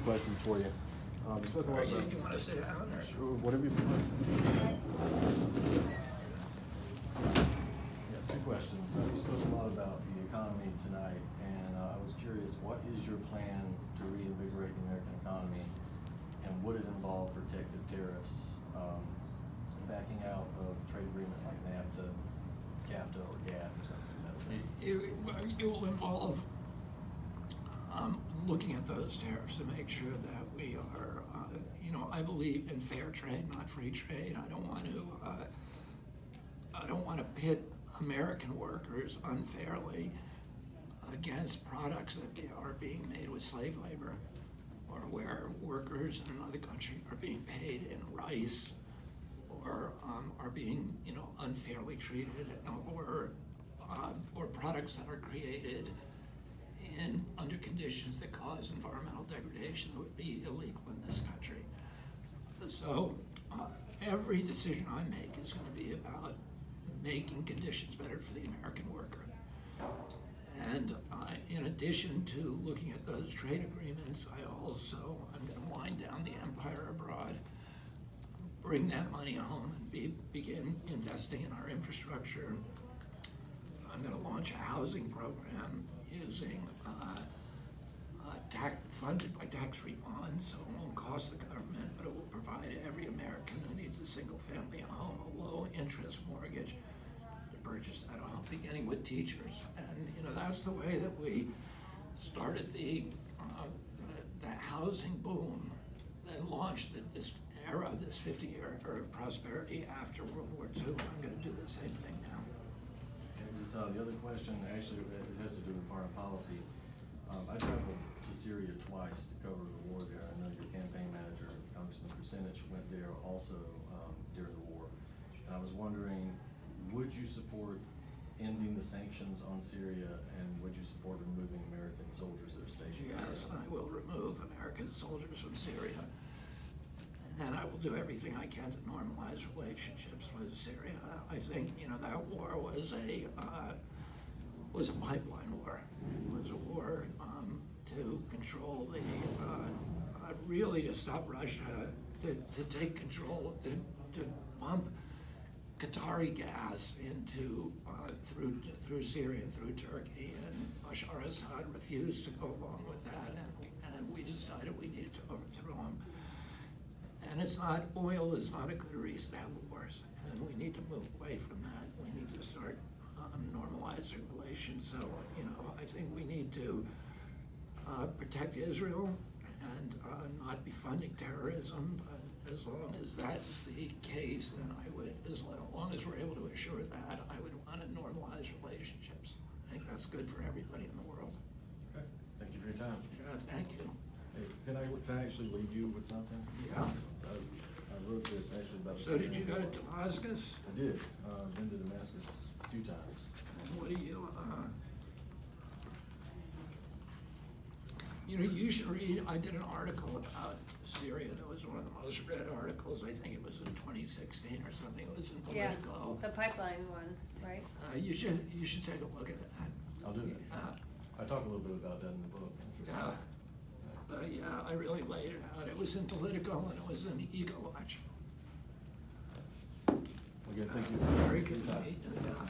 questions for you. Spoken a lot about, You want to sit down? Or? sure, whatever you prefer. Yeah, two questions. You spoke a lot about the economy tonight, and I was curious, what is your plan to reinvigorate the American economy, and would it involve protective tariffs, backing out of trade agreements like NAFTA, CAFTA, or GATT, or something like that? It will involve looking at those tariffs to make sure that we are, I believe in fair trade, not free trade. I don't want to pit American workers unfairly against products that are being made with slave labor, or where workers in another country are being paid in rice, or are being, unfairly treated, or products that are created under conditions that cause environmental degradation that would be illegal in this country. So every decision I make is going to be about making conditions better for the American worker. And in addition to looking at those trade agreements, I'm going to wind down the empire abroad, bring that money home, and begin investing in our infrastructure. I'm going to launch a housing program using funded by tax-free bonds, so it won't cost the government, but it will provide every American who needs a single-family home a low-interest mortgage to purchase that home, beginning with teachers. And that's the way that we started the housing boom and launched this era, this 50-year era of prosperity after World War II. I'm going to do the same thing now. And just the other question, actually, it has to do with foreign policy. I traveled to Syria twice to cover the war there. I know your campaign manager, Congressman Kucinich, went there also during the war. And I was wondering, would you support ending the sanctions on Syria, and would you support removing American soldiers that are stationed there? Yes, I will remove American soldiers from Syria. And I will do everything I can to normalize relationships with Syria. I think that war was a pipeline war. It was a war to control really to stop Russia, to take control, to pump Qatari gas into through Syria and through Turkey, and Bashar Assad refused to go along with that, and we decided we needed to overthrow him. And oil is not a good reason to have wars, and we need to move away from that. We need to start normalizing relations. So, I think we need to protect Israel and not be funding terrorism. But as long as that's the case, then as long as we're able to assure that, I would want to normalize relationships. I think that's good for everybody in the world. Okay, thank you for your time. Yeah, thank you. Hey, can I actually leave you with something? Yeah. So I wrote this actually about. So did you go to Damascus? I did. Been to Damascus a few times. And what do you, you should read, I did an article about Syria. That was one of the most read articles. I think it was in 2016 or something. It was in Politico. The pipeline one, right? You should take a look at that. I'll do that. I talk a little bit about that in the book. Yeah. Yeah, I really laid it out. It was in Politico and it was in EcoWatch. Again, thank you. Very good to meet you. Yeah.